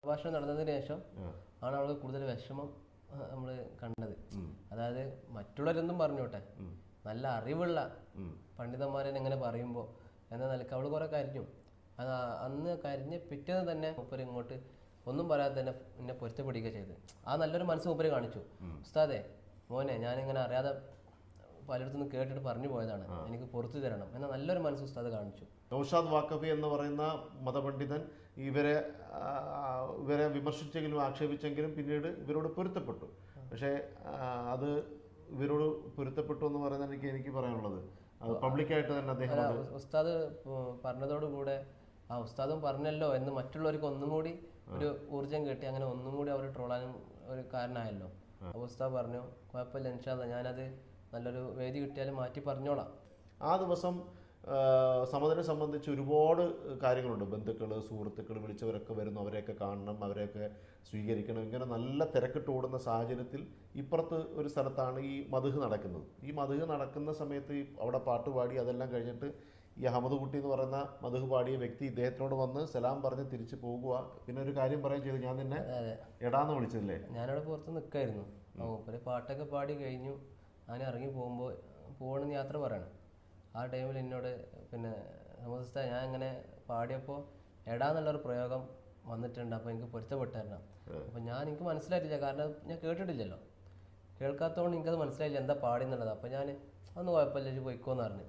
ഭാഷണം നടന്നതിന് ശേഷം ആണ് അവൾക്ക് കൂടുതൽ വിഷമം നമ്മൾ കണ്ടത്. അതായത് മറ്റുള്ളവരെന്തും പറഞ്ഞോട്ടെ, നല്ല അറിവുള്ള പണ്ഡിതന്മാരെ എങ്ങനെ പറയുമ്പോൾ എന്ന നിലക്ക് അവൾ കുറെ കരഞ്ഞു. അത് അന്ന് കരഞ്ഞ് പിറ്റേന്ന് തന്നെ മൂപ്പര് ഇങ്ങോട്ട് ഒന്നും പറയാതെ തന്നെ എന്നെ പൊരുത്തപ്പെടുക ചെയ്ത്. ആ നല്ലൊരു മനസ്സ് മൂപ്പര് കാണിച്ചു. ഉസ്താദേ മോനെ, ഞാനിങ്ങനെ അറിയാതെ പലയിടത്തുനിന്ന് കേട്ടിട്ട് പറഞ്ഞു പോയതാണ്, എനിക്ക് പുറത്തു തരണം എന്ന നല്ലൊരു മനസ്സ് ഉസ്താദ് കാണിച്ചു. നൗഷാദ് വാക്കഫി എന്ന് പറയുന്ന മതപണ്ഡിതൻ ഇവരെ വിമർശിച്ചെങ്കിലും ആക്ഷേപിച്ചെങ്കിലും പിന്നീട് ഇവരോട് പൊരുത്തപ്പെട്ടു. പക്ഷേ അത് ഇവരോട് പൊരുത്തപ്പെട്ടു എന്ന് പറയുന്നത് എനിക്ക് പറയാനുള്ളത് അത് പബ്ലിക്കായിട്ട് തന്നെ അദ്ദേഹം ഉസ്താദ് പറഞ്ഞതോടുകൂടെ ആ ഉസ്താദും പറഞ്ഞല്ലോ എന്ന് മറ്റുള്ളവർക്ക് ഒന്നും കൂടി ഒരു ഊർജം കിട്ടി. അങ്ങനെ ഒന്നും കൂടി അവർ ട്രോളാനും ഒരു കാരണമായല്ലോ. അപ്പോൾ ഉസ്താദ് പറഞ്ഞു, കുഴപ്പമില്ല, ഇൻഷാ അല്ലാഹ് ഞാനത് നല്ലൊരു വേദി കിട്ടിയാലും മാറ്റി പറഞ്ഞോളാം. ആ ദിവസം സമദിനെ സംബന്ധിച്ച് ഒരുപാട് കാര്യങ്ങളുണ്ട്. ബന്ധുക്കൾ, സുഹൃത്തുക്കൾ, വിളിച്ചവരൊക്കെ വരുന്നു, അവരെയൊക്കെ കാണണം, അവരെയൊക്കെ സ്വീകരിക്കണം. ഇങ്ങനെ നല്ല തിരക്കിട്ട് ഓടുന്ന സാഹചര്യത്തിൽ ഇപ്പുറത്ത് ഒരു സ്ഥലത്താണ് ഈ മദ്ഹ് നടക്കുന്നത്. ഈ മദ്ഹ് നടക്കുന്ന സമയത്ത് അവിടെ പാട്ട് പാടി അതെല്ലാം കഴിഞ്ഞിട്ട് ഈ അഹമ്മദ് കുട്ടി എന്ന് പറയുന്ന മദ്ഹ് പാടിയ വ്യക്തി ഇദ്ദേഹത്തിനോട് വന്ന് സലാം പറഞ്ഞ് തിരിച്ചു പോകുക. പിന്നെ ഒരു കാര്യം പറയുകയും ചെയ്തു, ഞാൻ നിന്നെ എടാന്ന് വിളിച്ചതില്ലേ. ഞാനവിടെ പുറത്ത് നിൽക്കായിരുന്നു. ഒരു പാട്ടൊക്കെ പാടി കഴിഞ്ഞു. ഞാൻ ഇറങ്ങി പോകണമെന്ന് യാത്ര പറയണം. ആ ടൈമിൽ എന്നോട് പിന്നെ സമസ്ത ഞാൻ ഇങ്ങനെ പാടിയപ്പോൾ എടാന്നുള്ളൊരു പ്രയോഗം വന്നിട്ടുണ്ട്, അപ്പോൾ എനിക്ക് പൊരുത്തപ്പെട്ടായിരുന്നു. അപ്പോൾ എനിക്ക് മനസ്സിലായിട്ടില്ല, കാരണം ഞാൻ കേട്ടിട്ടില്ലല്ലോ. കേൾക്കാത്തതുകൊണ്ട് എനിക്കത് മനസ്സിലായില്ല എന്താ പാടി എന്നുള്ളത്. അപ്പോൾ ഞാൻ അതൊന്നും കുഴപ്പമില്ല, പോയിക്കോന്ന് പറഞ്ഞു.